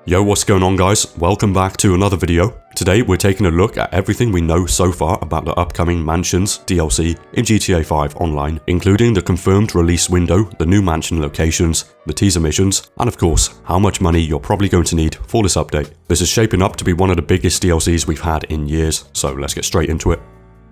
Yo, what's going on guys? Welcome back to another video. Today we're taking a look at everything we know so far about the upcoming Mansions DLC in GTA 5 Online, including the confirmed release window, the new mansion locations, the teaser missions, and of course, how much money you're probably going to need for this update. This is shaping up to be one of the biggest DLCs we've had in years, so let's get straight into it.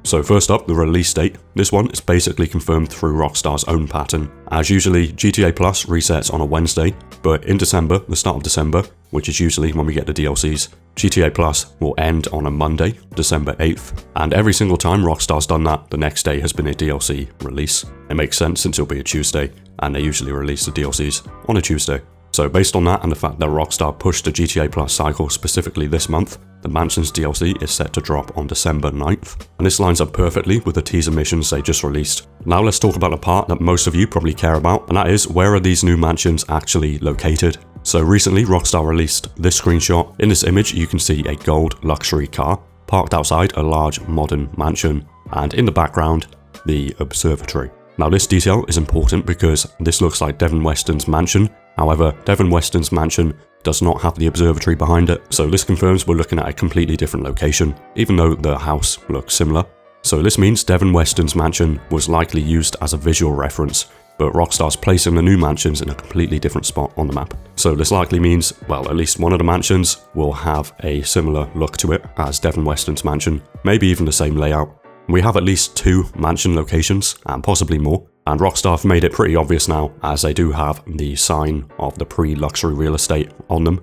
So first up, the release date. This one is basically confirmed through Rockstar's own pattern. As usually, GTA Plus resets on a Wednesday, but in December, the start of December, which is usually when we get the DLCs, GTA Plus will end on a Monday, December 8th, and every single time Rockstar's done that, the next day has been a DLC release. It makes sense since it'll be a Tuesday, and they usually release the DLCs on a Tuesday. So based on that and the fact that Rockstar pushed the GTA Plus cycle specifically this month, the Mansions DLC is set to drop on December 9th, and this lines up perfectly with the teaser missions they just released. Now let's talk about the part that most of you probably care about, and that is, where are these new mansions actually located? So recently Rockstar released this screenshot. In this image you can see a gold luxury car parked outside a large modern mansion, and in the background the observatory. Now this detail is important because this looks like Devin Weston's mansion. However, Devin Weston's mansion does not have the observatory behind it, so this confirms we're looking at a completely different location, even though the house looks similar. So this means Devin Weston's mansion was likely used as a visual reference, but Rockstar's placing the new mansions in a completely different spot on the map. So this likely means, well, at least one of the mansions will have a similar look to it as Devin Weston's mansion, maybe even the same layout. We have at least 2 mansion locations, and possibly more, and Rockstar have made it pretty obvious now, as they do have the sign of the pre-luxury real estate on them,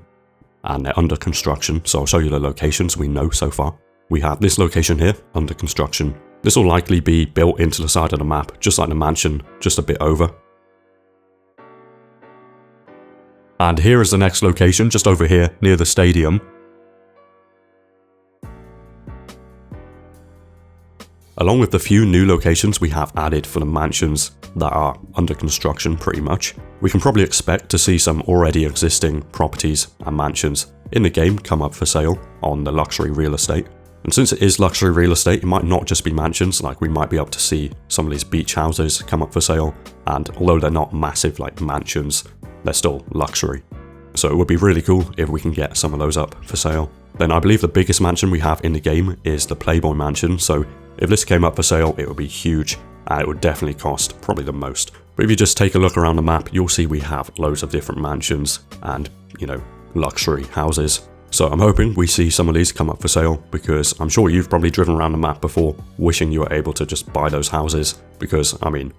and they're under construction, so I'll show you the locations we know so far. We have this location here, under construction. This will likely be built into the side of the map, just like the mansion, just a bit over. And here is the next location, just over here, near the stadium. Along with the few new locations we have added for the mansions that are under construction pretty much, we can probably expect to see some already existing properties and mansions in the game come up for sale on the luxury real estate. And since it is luxury real estate, it might not just be mansions, like we might be able to see some of these beach houses come up for sale, and although they're not massive like mansions, they're still luxury. So it would be really cool if we can get some of those up for sale. Then I believe the biggest mansion we have in the game is the Playboy Mansion, so if this came up for sale, it would be huge, and it would definitely cost probably the most. But if you just take a look around the map, you'll see we have loads of different mansions and, luxury houses. So I'm hoping we see some of these come up for sale, because I'm sure you've probably driven around the map before wishing you were able to just buy those houses, because, a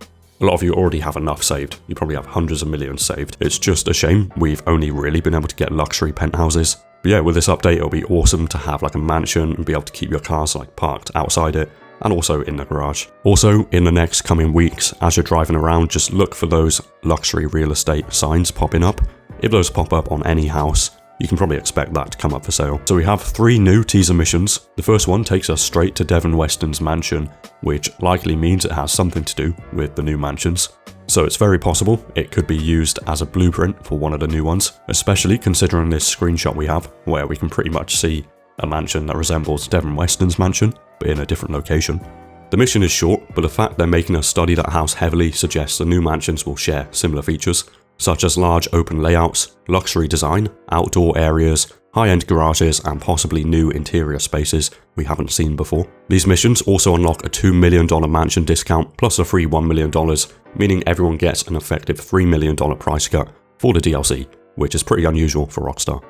lot of you already have enough saved. You probably have hundreds of millions saved. It's just a shame we've only really been able to get luxury penthouses. But yeah, with this update, it'll be awesome to have like a mansion and be able to keep your cars parked outside it, and also in the garage. Also, in the next coming weeks, as you're driving around, just look for those luxury real estate signs popping up. If those pop up on any house, you can probably expect that to come up for sale. So we have 3 new teaser missions. The first one takes us straight to Devin Weston's mansion, which likely means it has something to do with the new mansions. So it's very possible it could be used as a blueprint for one of the new ones, especially considering this screenshot we have, where we can pretty much see a mansion that resembles Devin Weston's mansion, but in a different location. The mission is short, but the fact they're making us study that house heavily suggests the new mansions will share similar features, such as large open layouts, luxury design, outdoor areas, high-end garages, and possibly new interior spaces we haven't seen before. These missions also unlock a $2 million mansion discount plus a free $1 million, meaning everyone gets an effective $3 million price cut for the DLC, which is pretty unusual for Rockstar.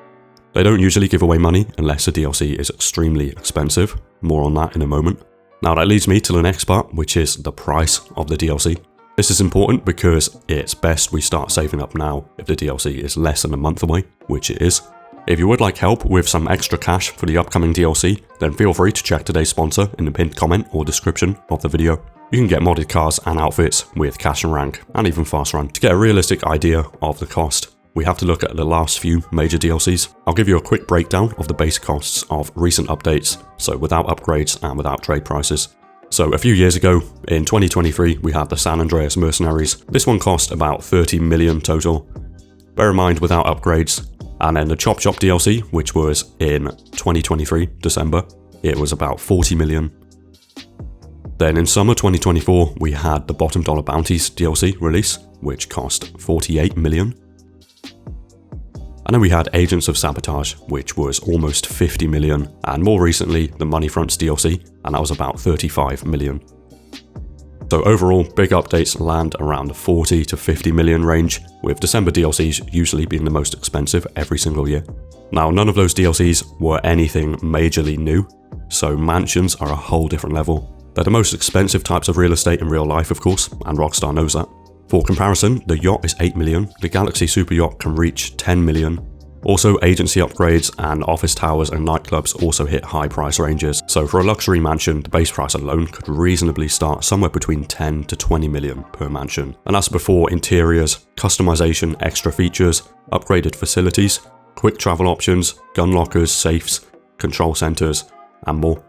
They don't usually give away money unless the DLC is extremely expensive. More on that in a moment. Now that leads me to the next part, which is the price of the DLC. This is important because it's best we start saving up now if the DLC is less than a month away, which it is. If you would like help with some extra cash for the upcoming DLC, then feel free to check today's sponsor in the pinned comment or description of the video. You can get modded cars and outfits with cash and rank, and even fast run. To get a realistic idea of the cost, we have to look at the last few major DLCs. I'll give you a quick breakdown of the base costs of recent updates, so without upgrades and without trade prices. So a few years ago, in 2023, we had the San Andreas Mercenaries. This one cost about 30 million total. Bear in mind, without upgrades. And then the Chop Chop DLC, which was in 2023, December, it was about 40 million. Then in summer 2024, we had the Bottom Dollar Bounties DLC release, which cost 48 million. And then we had Agents of Sabotage, which was almost 50 million, and more recently the Money Fronts DLC, and that was about 35 million. So overall, big updates land around the 40 to 50 million range, with December DLCs usually being the most expensive every single year. Now, none of those DLCs were anything majorly new, so mansions are a whole different level. They're the most expensive types of real estate in real life, of course, and Rockstar knows that. For comparison, the yacht is 8 million, the Galaxy Super Yacht can reach 10 million. Also, agency upgrades and office towers and nightclubs also hit high price ranges, so for a luxury mansion, the base price alone could reasonably start somewhere between 10 to 20 million per mansion. And that's before interiors, customization, extra features, upgraded facilities, quick travel options, gun lockers, safes, control centers, and more.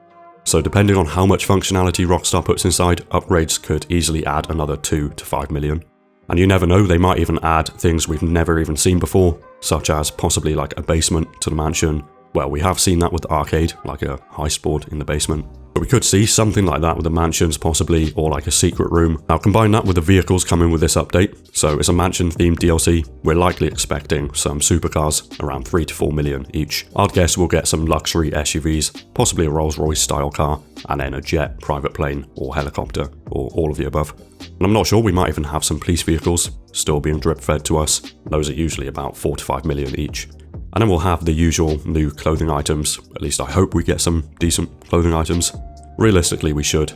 So depending on how much functionality Rockstar puts inside, upgrades could easily add another 2 to 5 million. And you never know, they might even add things we've never even seen before, such as possibly like a basement to the mansion. Well, we have seen that with the arcade, like a heist board in the basement. But we could see something like that with the mansions possibly, or like a secret room. Now combine that with the vehicles coming with this update, so it's a mansion themed DLC, we're likely expecting some supercars around 3 to 4 million each. I'd guess we'll get some luxury SUVs, possibly a Rolls-Royce style car, and then a jet, private plane, or helicopter, or all of the above. And I'm not sure, we might even have some police vehicles still being drip fed to us. Those are usually about 4 to 5 million each. And then we'll have the usual new clothing items. At least I hope we get some decent clothing items. Realistically, we should.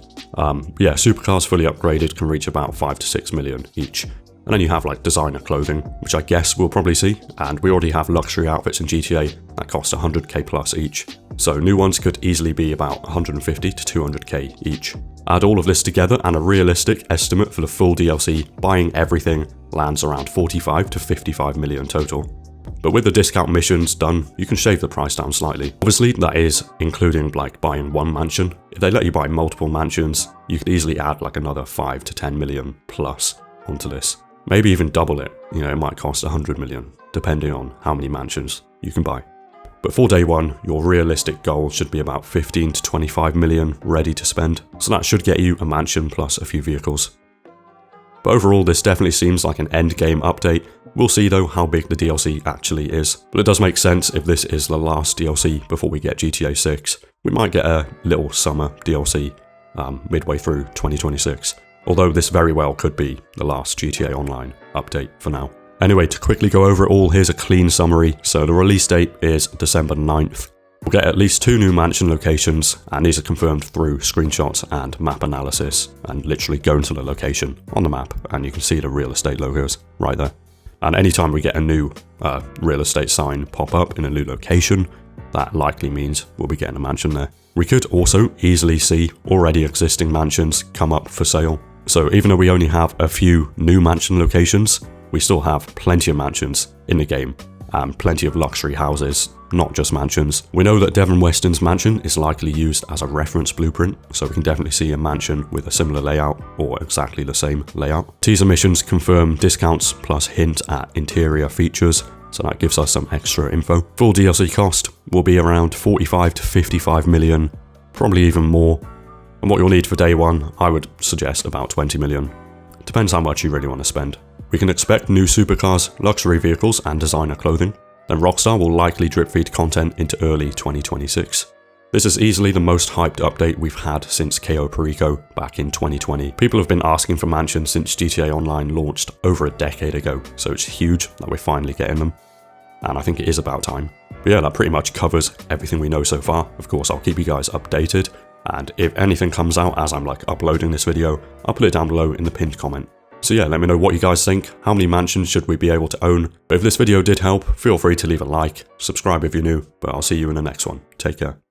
Yeah, supercars fully upgraded can reach about 5 to 6 million each. And then you have like designer clothing, which I guess we'll probably see. And we already have luxury outfits in GTA that cost 100k plus each. So new ones could easily be about 150 to 200k each. Add all of this together and a realistic estimate for the full DLC, buying everything, lands around 45 to 55 million total. But with the discount missions done, you can shave the price down slightly. Obviously, that is including like buying one mansion. If they let you buy multiple mansions, you could easily add like another 5 to 10 million plus onto this. Maybe even double it. You know, it might cost 100 million, depending on how many mansions you can buy. But for day one, your realistic goal should be about 15 to 25 million ready to spend. So that should get you a mansion plus a few vehicles. But overall, this definitely seems like an end game update. We'll see though how big the DLC actually is. But it does make sense if this is the last DLC before we get GTA 6. We might get a little summer DLC midway through 2026. Although this very well could be the last GTA Online update for now. Anyway, to quickly go over it all, here's a clean summary. So the release date is December 9th. We'll get at least 2 new mansion locations, and these are confirmed through screenshots and map analysis, and literally go into the location on the map, and you can see the real estate logos right there. And anytime we get a new real estate sign pop up in a new location, that likely means we'll be getting a mansion there. We could also easily see already existing mansions come up for sale. So even though we only have a few new mansion locations, we still have plenty of mansions in the game, and plenty of luxury houses, not just mansions. We know that Devon Weston's mansion is likely used as a reference blueprint, so we can definitely see a mansion with a similar layout or exactly the same layout. Teaser missions confirm discounts plus hint at interior features, so that gives us some extra info. Full DLC cost will be around 45 to 55 million, probably even more. And what you'll need for day one, I would suggest about 20 million. Depends how much you really want to spend. We can expect new supercars, luxury vehicles, and designer clothing. Then Rockstar will likely drip feed content into early 2026. This is easily the most hyped update we've had since KO Perico back in 2020. People have been asking for mansions since GTA Online launched over a decade ago, so it's huge that we're finally getting them. And I think it is about time. But yeah, that pretty much covers everything we know so far. Of course, I'll keep you guys updated, and if anything comes out as I'm like uploading this video, I'll put it down below in the pinned comment. So yeah, let me know what you guys think. How many mansions should we be able to own? But if this video did help, feel free to leave a like, subscribe if you're new, but I'll see you in the next one. Take care.